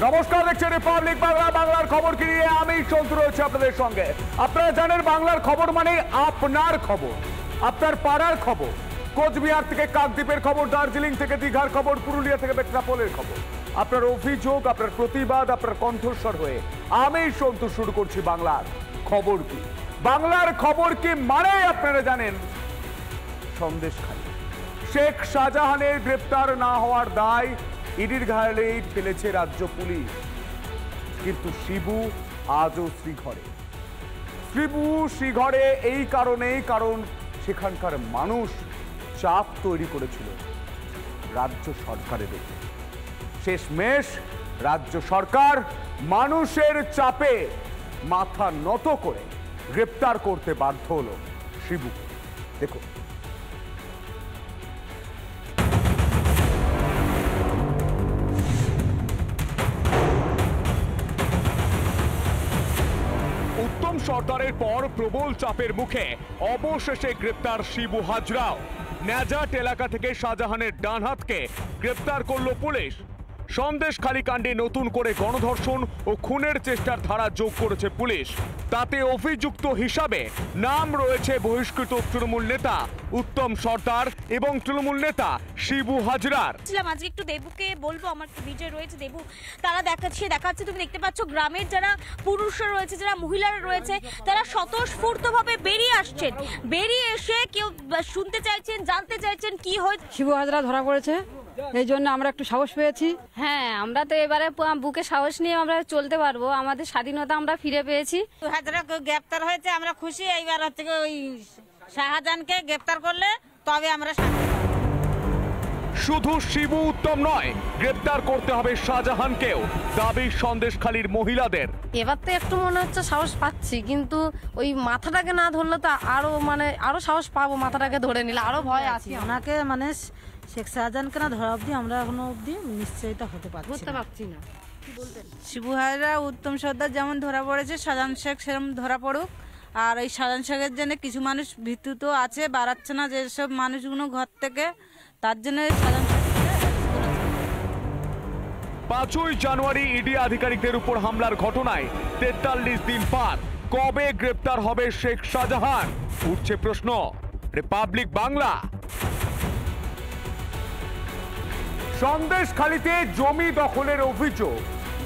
নমস্কার, দেখছেন রিপাবলিক বাংলা। বাংলার খবর কি নিয়ে আমি সন্তু রয়েছে আপনাদের সঙ্গে। আপনারা জানেন বাংলার খবর মানে আপনার খবর, আপনার পাড়ার খবর, কোচবিহার থেকে কাকদ্বীপের খবর, দার্জিলিং থেকে দীঘার খবর, পুরুলিয়া থেকে বেট্রাপোলের খবর। আপনার অভিযোগ, আপনার প্রতিবাদ, আপনার কণ্ঠস্বর হয়ে আমি সন্তু শুরু করছি বাংলার খবর কি। বাংলার খবর কি মানে আপনারা জানেন সন্দেশখালী। শেখ শাহজাহানের গ্রেপ্তার না হওয়ার দায় ইডির ঘাড়েই ঠেলেছে রাজ্য পুলিশ, কিন্তু শিবু আজও শ্রীঘরে। শিবু শ্রীঘরে এই কারণেই, কারণ সেখানকার মানুষ চাপ তৈরি করেছিল রাজ্য সরকারের উপর। শেষমেশ রাজ্য সরকার মানুষের চাপে মাথা নত করে গ্রেপ্তার করতে বাধ্য হলো শিবুকে। দেখুন, উত্তম সর্দারের পর প্রবল চাপের মুখে অবশেষে গ্রেপ্তার শিবু হাজরাও। ন্যাজাট এলাকা থেকে শাহজাহানের ডান হাতকে গ্রেপ্তার করল পুলিশ। সন্দেশখালী কাণ্ডে নতুন করে গণধর্ষণ ও খুনের চেষ্টার ধারা যোগ করেছে পুলিশ। তাতে অভিযুক্ত হিসাবে নাম রয়েছে বহিষ্কৃত তৃণমূল নেতা উত্তম সর্দার এবং তৃণমূল নেতা শিবু হাজরার। আজকে একটু দেবুকে বলবো, আমার বিজয় রয়েছে, দেবু তারা দেখাচ্ছে তুমি দেখতে পাচ্ছ গ্রামের যারা পুরুষরা রয়েছে, যারা মহিলারা রয়েছে, তারা স্বতঃস্ফূর্তভাবে বেরিয়ে আসছেন। বেরিয়ে এসে কেউ শুনতে চাইছেন, জানতে চাইছেন কি হয়েছে। শিবু হাজরা ধরা পড়েছে, এই জন্য আমরা একটু সাহস পেয়েছি। হ্যাঁ, আমরা তো এবারে বুকে সাহস নিয়ে আমরা চলতে পারবো। আমাদের স্বাধীনতা আমরা ফিরে পেয়েছি। হাজরা গ্রেপ্তার হয়েছে, আমরা খুশি। এইবার হচ্ছে ওই শাহজাহানকে গ্রেপ্তার করলে তবে আমরা। শুধু শিবু উত্তম নয়, গ্রেপ্তার করতে হবে শাহজাহানকেও, দাবি সন্দেশখালীর মহিলাদের। এবার তো একটু মনে হচ্ছে সাহস পাচ্ছি, কিন্তু ওই মাথাটাকে না ধরলে তো আরো সাহস পাবো। মাথাটাকে ধরে নিলে আরো ভয় আছে। ওনাকে শেখ শাহজাহানকে না ধরা অবধি আমরা এখনো অবধি নিশ্চয়তা হতে পারছি না। শিবু হাজরা উত্তম সর্দার যেমন ধরা পড়েছে, শাহজাহান শেখ সেরকম ধরা পড়ুক। আর এই শাহজাহান শেখের জন্য কিছু মানুষ ভীতিত আছে, বাড়াচ্ছে না যেসব মানুষগুলো ঘর থেকে, তার জন্য 5ই জানুয়ারি ইডি আধিকারিকদের উপর হামলার ঘটনায় 43 দিন পার। কবে গ্রেপ্তার হবে শেখ শাহজাহান, উঠছে প্রশ্ন। রিপাবলিক বাংলা। সন্দেশখালীতে জমি দখলের অভিযোগ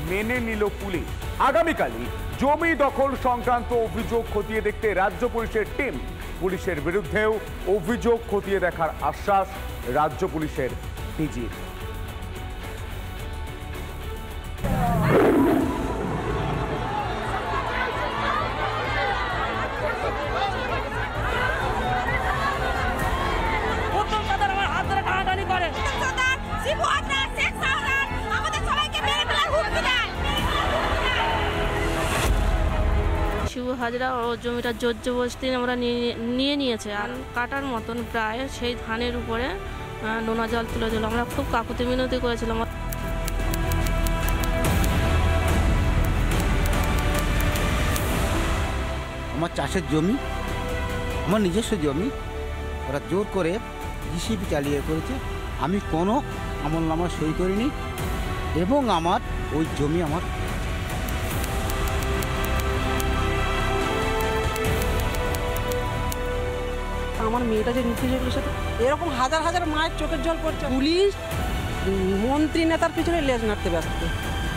মেনে নিল পুলিশ। আগামীকালই জমি দখল সংক্রান্ত অভিযোগ খতিয়ে দেখতে রাজ্য পুলিশের টিম। পুলিশের বিরুদ্ধেও অভিযোগ খতিয়ে দেখার আশ্বাস রাজ্য পুলিশের ডিজির। শিবু হাজরা ও জমিটা জবরদস্তি আমরা নিয়ে নিয়েছে, আর কাটার মতন প্রায় সেই ধানের উপরে নোনা জল তুলে দিল। আমরা খুব কাকুতি মিনতি করেছিলাম। আমার চাষের জমি, আমার নিজস্ব জমি, ওরা জোর করে জিসিপি চালিয়ে করেছে। আমি কোনো আমলনামা সই করিনি এবং আমার ওই জমি আমার। আমার মেয়েটা যে নির্দেশের সাথে এরকম হাজার হাজার মায়ের চোখের জল পড়ছে। পুলিশ মন্ত্রী নেতার পিছনে লেজ নাড়তে ব্যস্ত,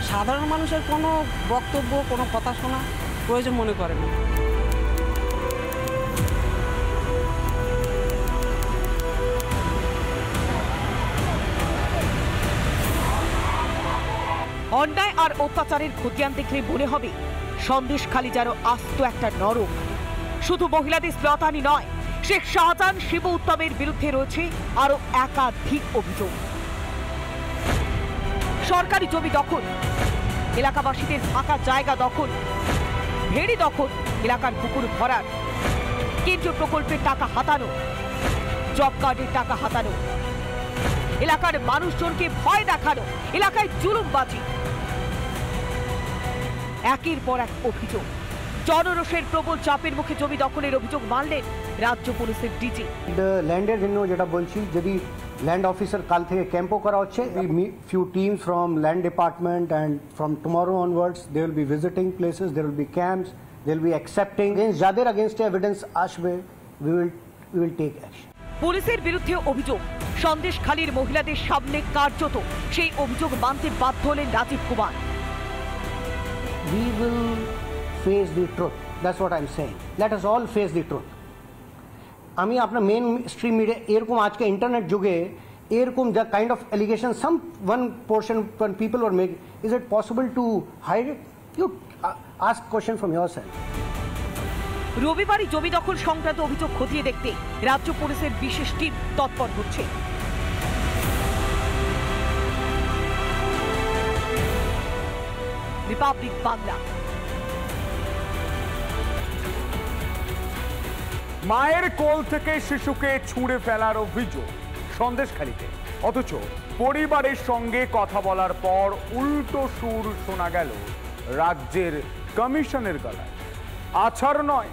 সাধারণ মানুষের কোনো বক্তব্য, কোনো কথা শোনা প্রয়োজন মনে করে না। অন্যায় আর অত্যাচারের খতিয়ান দেখলে মনে হবে সন্দেশখালী যেন আস্ত একটা নরক। শুধু মহিলাদের শ্লীলতাহানি নয়, শেখ শাহজাহান শিবু উত্তমের বিরুদ্ধে রয়েছে আরো একাধিক অভিযোগ। সরকারি জমি দখল, এলাকাবাসীদের ফাঁকা জায়গা দখল, ভেড়ি দখল, এলাকার পুকুর ভরাট, কেন্দ্রীয় প্রকল্পের টাকা হাতানো, জব কার্ডের টাকা হাতানো, এলাকার মানুষজনকে ভয় দেখানো, এলাকায় জুলুমবাজি। একের পর এক অভিযোগ। জনরোষের প্রবল চাপের মুখে জমি দখলের অভিযোগ মানলেন রাজ্য পুলিশের ডিজি। ল্যান্ডের জন্য যেটা বলছি, যদি ল্যান্ড অফিসার কাল থেকে ক্যাম্পও করা হচ্ছে। Few teams from land department and from tomorrow onwards they will be visiting places, they will be camps, they will be accepting. যাদের আগেনস্টে এভিডেন্স আসবে উই উইল টেক অ্যাকশন। পুলিশের বিরুদ্ধে অভিযোগ, সন্দেশখালীর মহিলাদের সামনে কার্যত সেই অভিযোগ মানতে বাধ্য হলেন Rajib Kumar. We will face the truth. That's what I'm saying. Let us all face the truth. আমি আপনার মেন স্ট্রিম মিডিয়া এরকম আজকে ইন্টারনেট যুগে এরকম the kind of allegation some one portion people are make, is it possible to hide it? You ask question from your self. রবিবারই জমি দখল সংক্রান্ত অভিযোগ খতিয়ে দেখতে রাজ্য পুলিশের বিশেষ টিম তৎপর হচ্ছে। রিপাবলিক বাংলা। মায়ের কোল থেকে শিশুকে ছুঁড়ে ফেলার অভিযোগ সন্দেশখালীতে, অথচ পরিবারের সঙ্গে কথা বলার পর উল্টো সুর শোনা গেল রাজ্যের কমিশনের গলায়। আছাড় নয়,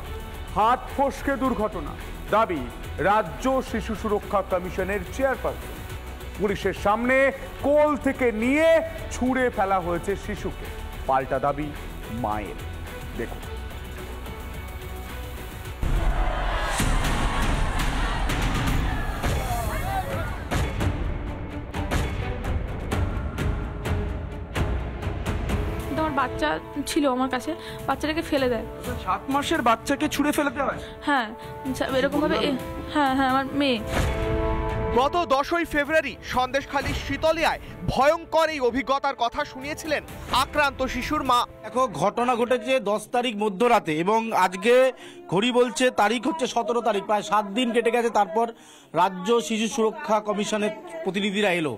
হাত ফসকে দুর্ঘটনা, দাবি রাজ্য শিশু সুরক্ষা কমিশনের চেয়ারপারসন। পুলিশের সামনে কোল থেকে নিয়ে ছুঁড়ে ফেলা হয়েছে শিশুকে, পাল্টা দাবি মায়ের। দেখুন। আমার বাচ্চা ছিল আমার কাছে, বাচ্চাটাকে ফেলে দেয়। 7 মাসের বাচ্চাকে ছুঁড়ে ফেলে দেওয়া হয়? হ্যাঁ, এরকম ভাবে। হ্যাঁ হ্যাঁ, আমার মেয়ে। গত 10ই ফেব্রুয়ারি সন্দেশখালী শীতলিয়ায় ভয়ঙ্কর এই অভিজ্ঞতার কথা শুনিয়েছিলেন আক্রান্ত শিশুর মা। দেখো, ঘটনা ঘটেছে 10 তারিখ মধ্যরাতে এবং আজকে ঘড়ি বলছে তারিখ হচ্ছে 17 তারিখ, প্রায় 7 দিন কেটে গেছে। তারপর রাজ্য শিশু সুরক্ষা কমিশনের প্রতিনিধিরা এলো।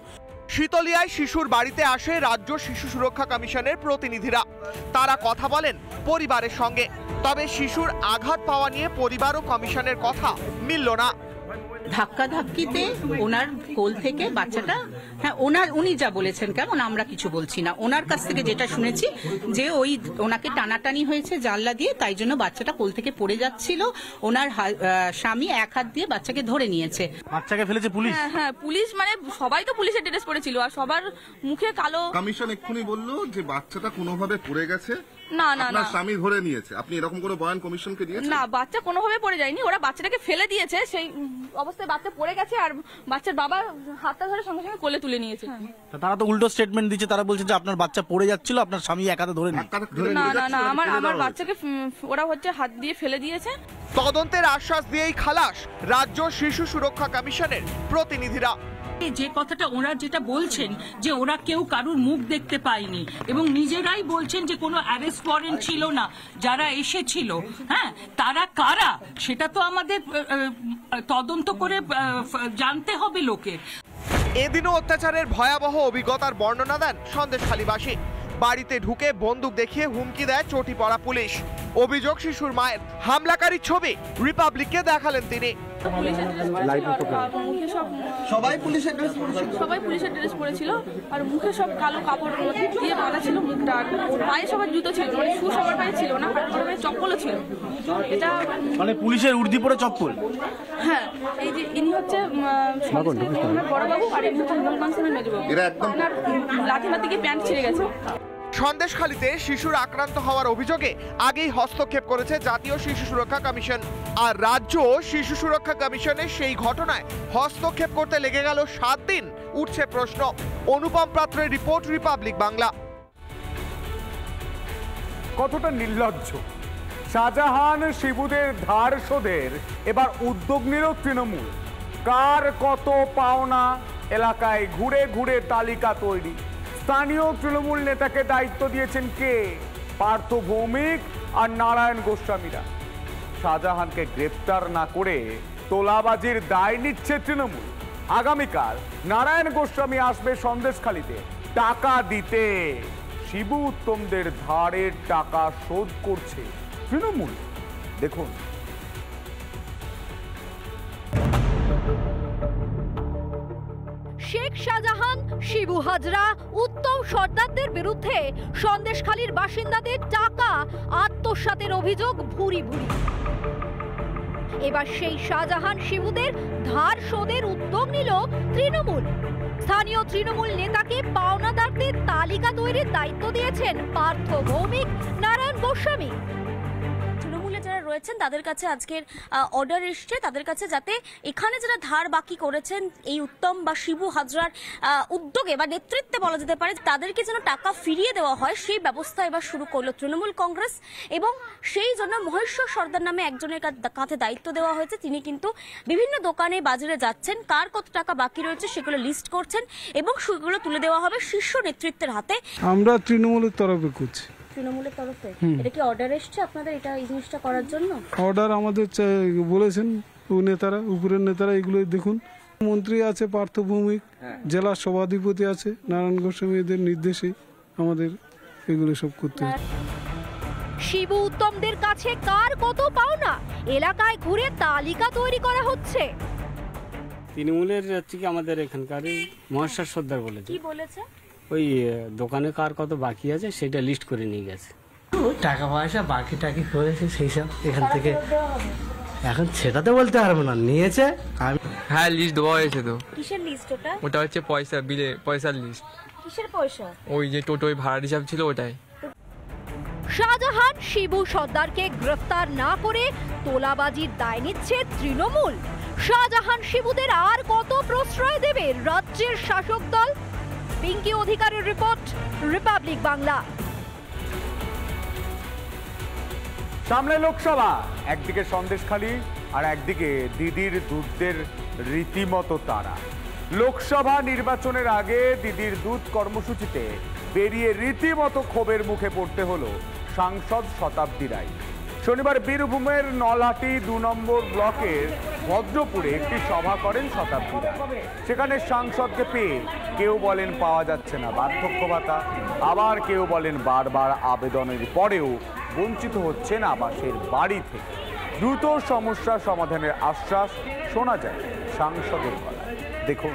শীতলিয়ায় শিশুর বাড়িতে আসে রাজ্য শিশু সুরক্ষা কমিশনের প্রতিনিধিরা। তারা কথা বলেন পরিবারের সঙ্গে, তবে শিশুর আঘাত পাওয়া নিয়ে পরিবার ও কমিশনের কথা মিলল না। ধাক্কাধাক্কিতে ওনার কোল থেকে বাচ্চাটা, হ্যাঁ উনি যা বলেছেন, কেমন আমরা কিছু বলছি না, ওনার কাছ থেকে যেটা শুনেছি যে ওনাকে টানাটানি হয়েছে জানলা দিয়ে, তাই জন্য বাচ্চাটা কোল থেকে পড়ে যাচ্ছিল। ওনার স্বামী এক হাত দিয়ে বাচ্চাকে ধরে নিয়েছে। বাচ্চাকে ফেলেছে পুলিশ? হ্যাঁ, পুলিশ মানে সবাই তো পুলিশের ড্রেস পরেছিল আর সবার মুখে কালো। কমিশন এক্ষুনি বললো যে বাচ্চাটা কোনোভাবে পড়ে গেছে, না না না, স্বামী ধরে নিয়েছে। আপনি এরকম কোনো বয়ান কমিশনকে দিয়েছেন? না, বাচ্চা কোনোভাবে পড়ে যায়নি, ওরা বাচ্চাটাকে ফেলে দিয়েছে। সেই অবস্থায় বাচ্চা পড়ে গেছে আর বাচ্চার বাবা হাতটা ধরে সঙ্গে সঙ্গে কোলে তুলে নিয়েছে। তারা তো উল্টো স্টেটমেন্ট দিচ্ছে, তারা বলছে যে আপনার বাচ্চা পড়ে যাচ্ছিল, আপনার স্বামী এক হাতে ধরে নিয়েছে। না না না, আমার বাচ্চাকে ওরা হচ্ছে হাত দিয়ে ফেলে দিয়েছে। তদন্তের আশ্বাস দিয়েই খালাস রাজ্য শিশু সুরক্ষা কমিশনের প্রতিনিধিরা। যে কথাটা ওরা যেটা বলছেন যে ওরা কেউ কারুর মুখ দেখতে পায়নি এবং নিজেরাই বলছেন যে কোনো অ্যারেস্ট ওয়ারেন্ট ছিল না, যারা এসেছিল হ্যাঁ তারা কারা সেটা তো আমাদের তদন্ত করে জানতে হবে লোকের। এদিনও অত্যাচারের ভয়াবহ অভিজ্ঞতার বর্ণনা দেন সন্দেশখালীবাসী। বাড়িতে ঢুকে বন্দুক দেখিয়ে হুমকি দেয় চটি পড়া পুলিশ। অভিযোগ শিশুর মায়ের। হামলাকারীর ছবি রিপাবলিককে দেখালেন তিনি। সবাই পুলিশের ড্রেস পরেছিল আর মুখে সব কালো কাপড় দিয়ে বাঁধা ছিল মুখটা, আর পায়ে সবার জুতো ছিল, মানে শু সবার পায়ে ছিল না, চপ্পলও ছিল। এটা মানে পুলিশের উর্দি পরে চপ্পল। হ্যাঁ, এই যে ইনি হচ্ছে বড়বাবু আর ইনি হচ্ছে হিমালগঞ্জ মেজবাবু। লাঠি মারতে গিয়ে প্যান্ট ছিঁড়ে গেছে। সন্দেশখালীতে শিশুর আক্রান্ত হওয়ার অভিযোগে আগেই হস্তক্ষেপ করেছে জাতীয় শিশু সুরক্ষা কমিশন। আর রাজ্য শিশু সুরক্ষা কমিশনের সেই ঘটনায় হস্তক্ষেপ করতে লেগে গেল 7 দিন। উঠছে প্রশ্ন। অনুপম পাত্রের রিপোর্ট, রিপাবলিক বাংলা। কতটা নির্লজ্জ! শাহজাহান শিবুদের ধার শোধের এবার উদ্যোগ নিল তৃণমূল। কার কত পাওনা এলাকায় ঘুরে ঘুরে তালিকা তৈরি। স্থানীয় তৃণমূল নেতাকে দায়িত্ব দিয়েছেন কে? পার্থ ভৌমিক আর নারায়ণ গোস্বামীরা। শাহজাহানকে গ্রেপ্তার না করে তোলাবাজির দায় নিচ্ছে তৃণমূল। আগামীকাল নারায়ণ গোস্বামী আসবে সন্দেশখালীতে টাকা দিতে। শিবু উত্তমদের ধারের টাকা শোধ করছে তৃণমূল। দেখুন। শেখ শাহজাহান, শিবু হাজরা, উত্তম সর্দারদের বিরুদ্ধে সন্দেশখালীর বাসিন্দাদের টাকা আত্মসাতের অভিযোগ ভুরি ভুরি। এবার সেই শাহজাহান শিবুদের ধার শোধের উদ্যোগ নিল তৃণমূল। স্থানীয় তৃণমূল নেতাকে পাওনাদারদের তালিকা তৈরির দায়িত্ব দিয়েছেন পার্থ ভৌমিক, নারায়ণ গোস্বামী। যারা রয়েছেন তাদের কাছে আজকের অর্ডার এসছে, তাদের কাছে যাতে এখানে যারা ধার বাকি করেছেন এই উত্তম বা শিবু হাজরার উদ্যোগে বা নেতৃত্বে বলা যেতে পারে, তাদেরকে যেন টাকা ফিরিয়ে দেওয়া হয় সেই ব্যবস্থা এবার শুরু করলো তৃণমূল কংগ্রেস। এবং সেই জন্য মহেশ্বর সর্দার নামে একজনের কাছে দায়িত্ব দেওয়া হয়েছে। তিনি কিন্তু বিভিন্ন দোকানে বাজারে যাচ্ছেন, কার কত টাকা বাকি রয়েছে সেগুলো লিস্ট করছেন এবং সেগুলো তুলে দেওয়া হবে শীর্ষ নেতৃত্বের হাতে। আমরা তৃণমূলের তরফে করছি। তৃণমূলের তরফে এটা কি অর্ডার এসছে আপনাদের এটা এই জিনিসটা করার জন্য? অর্ডার আমাদের বলেছেন নেতারা, উপরের নেতারা। এগুলো দেখুন, মন্ত্রী আছে পার্থ ভৌমিক, জেলা সভাধিপতি আছে নারায়ণ গোস্বামী, এদের নির্দেশে আমাদের এগুলো সব করতে হবে। শিবু উত্তমদের কাছে কার কত পাওনা এলাকায় ঘুরে তালিকা তৈরি করা হচ্ছে। তৃণমূলের হচ্ছে কি আমাদের এখানকার মহেশ্বর সর্দার বলেছে, কি বলেছে, ওই দোকানে কার কত বাকি আছে সেটা লিস্ট করে নিয়ে গেছে। টাকা পয়সা বাকি টাকি করেছে সেই সব এখান থেকে, এখন সেটা তো বলতে পারবো না। নিয়েছে হ্যাঁ, লিস্ট দেওয়া হয়েছে তো। কিসের লিস্ট ওটা? ওটা হচ্ছে পয়সা, বিলে পয়সার লিস্ট। কিসের পয়সা? ওই যে টোটোয় ভাড়ার হিসাব ছিল ওটাই। শাহজাহান শিবু সর্দারকে গ্রেফতার না করে তোলাবাজির দায় নিচ্ছে তৃণমূল। শাহজাহান শিবুদের আর কত প্রশ্রয় দেবে রাজ্যের শাসক দল? পিঙ্কি অধিকারের রিপোর্ট, রিপাবলিক বাংলা। সামনে লোকসভা, একদিকে সন্দেশখালী আর একদিকে দিদির দুধদের রীতিমতো তারা। লোকসভা নির্বাচনের আগে দিদির দুধ কর্মসূচিতে বেরিয়ে রীতিমতো ক্ষোভের মুখে পড়তে হলো সাংসদ শতাব্দী রায়। শনিবার বীরভূমের নলহাটি 2 নম্বর ব্লকের ভদ্রপুরে একটি সভা করেন শতাব্দী রায়। সেখানে সাংসদকে পেয়ে কেউ বলেন পাওয়া যাচ্ছে না বার্ধক্য ভাতা, আবার কেউ বলেন বারবার আবেদনের পরেও বঞ্চিত হচ্ছেন আবাসের বাড়ি থেকে। দ্রুত সমস্যা সমাধানের আশ্বাস শোনা যায় সাংসদের গলায়। দেখুন,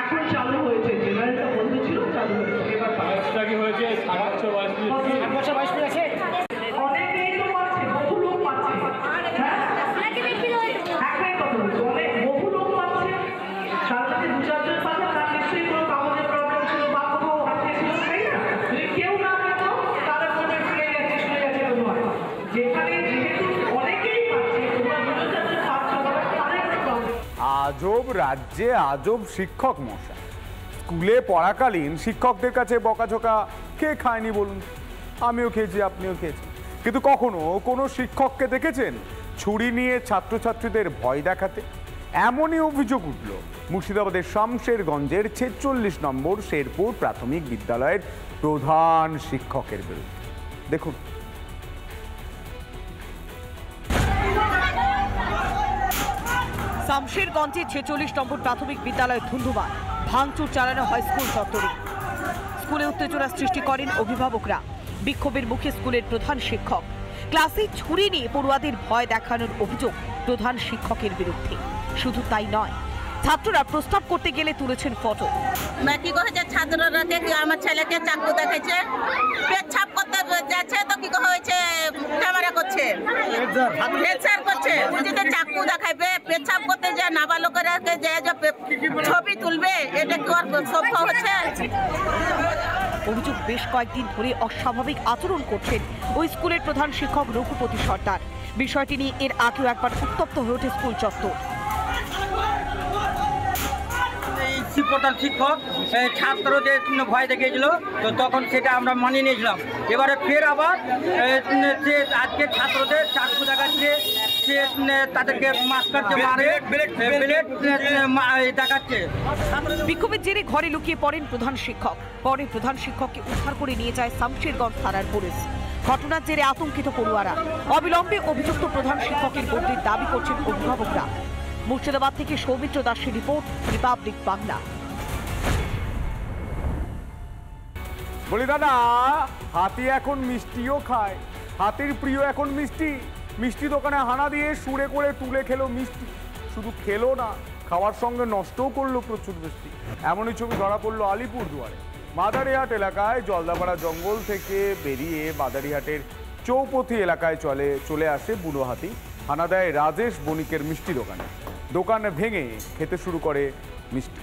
এখন চালু হয়েছে, জেনারেলটা বন্ধ ছিল, চালু হয়েছে। এবার বাসটা কি হয়েছে 722 আছে, অনেকেই তো পাচ্ছে, বহু লোক পাচ্ছে। হ্যাঁ, একটাই কথা বলছি, অনেক বহু লোক পাচ্ছে। সারাদিনে 2-4 জন পাচ্ছে, তার নিশ্চয়ই কোনো কাগজের প্রবলেম ছিল বা কোনো হাতে ছিল, তাই না? যদি কেউ না পেত তারা বলবে শুনে গেছে নয়। যেখানে যেহেতু অনেকেই পাচ্ছে, তোমরা 2-4 জন পাচ্ছ, তাদের একটা প্রবলেম। আজব রাজ্যে আজব শিক্ষক মশাই। স্কুলে পড়াকালীন শিক্ষকদের কাছে বকাঝোকা কে খায়নি বলুন? আমিও খেয়েছি, আপনিও খেয়েছেন। কিন্তু কখনো কোনো শিক্ষককে দেখেছেন ছুরি নিয়ে ছাত্রছাত্রীদের ভয় দেখাতে? এমনই অভিযোগ উঠল মুর্শিদাবাদের শামশেরগঞ্জের 46 নম্বর শেরপুর প্রাথমিক বিদ্যালয়ের প্রধান শিক্ষকের বিরুদ্ধে। দেখুন, শামশেরগঞ্জে 46 নম্বর প্রাথমিক বিদ্যালয় ধুন্ধুমার, ভাঙচুর চালানো হয় স্কুল চত্বরে। স্কুলে উত্তেজনা সৃষ্টি করেন অভিভাবকরা। বিক্ষোভের মুখে স্কুলের প্রধান শিক্ষক। ক্লাসে ছুরি নিয়ে পড়ুয়াদের ভয় দেখানোর অভিযোগ প্রধান শিক্ষকের বিরুদ্ধে। শুধু তাই নয়, ছাত্ররা প্রস্তাব করতে গেলে তুলেছেন ফটো। কি করেছে ছাত্ররা, আমার ছেলেকে চাকু দেখাচ্ছে, পেচ্ছাপ করতে যাচ্ছে তো কি হয়েছে, ক্যামেরা করছে, হেডসার করছে, যদি চাকু দেখাইবে, পেচ্ছাপ করতে যে নাবালকেরা যে ছবি তুলবে, এটা কি আর সভ্য হচ্ছে? অভিযোগ বেশ কয়েকদিন ধরে অস্বাভাবিক আচরণ করছেন ওই স্কুলের প্রধান শিক্ষক রঘুপতি সর্দার। বিষয়টি নিয়ে এর আগেও একবার উত্তপ্ত হয়ে ওঠে স্কুল চত্বর। প্রধান শিক্ষক ছাত্রদের ভয় দেখিয়েছিল, তো তখন সেটা আমরা মানিয়ে নিয়েছিলাম। এবারে ফের আবার সে আজকে ছাত্রদের চাকু দেখাচ্ছে, সে তাদেরকে মাস্টারকে মারে ব্লেড দেখাচ্ছে। বিক্ষোভের জেরে ঘরে লুকিয়ে পড়েন প্রধান শিক্ষক। পরে প্রধান শিক্ষককে উদ্ধার করে নিয়ে যায় শামশেরগঞ্জ থানার পুলিশ। ঘটনার জেরে আতঙ্কিত পড়ুয়ারা। অবিলম্বে অভিযুক্ত প্রধান শিক্ষকের বদলির দাবি করছেন অভিভাবকরা। মুর্শিদাবাদ থেকে সৌমিত্র দাসের রিপোর্ট, রিপাবলিক বাংলা। বলি দাদা, হাতি এখন মিষ্টিও খায়, হাতির প্রিয় এখন মিষ্টি। মিষ্টি দোকানে হানা দিয়ে সুরে করে তুলে খেলো মিষ্টি। শুধু খেলো না, খাওয়ার সঙ্গে নষ্টও করলো প্রচুর মিষ্টি। এমনই ছবি ধরা পড়লো আলিপুরদুয়ারে। মাদারিহাট এলাকায় জলদাপাড়া জঙ্গল থেকে বেরিয়ে মাদারিহাটের চৌপথি এলাকায় চলে আসে বুনো হাতি। হানা দেয় রাজেশ বণিকের মিষ্টি দোকানে। দোকান ভেঙে খেতে শুরু করে মিষ্টি।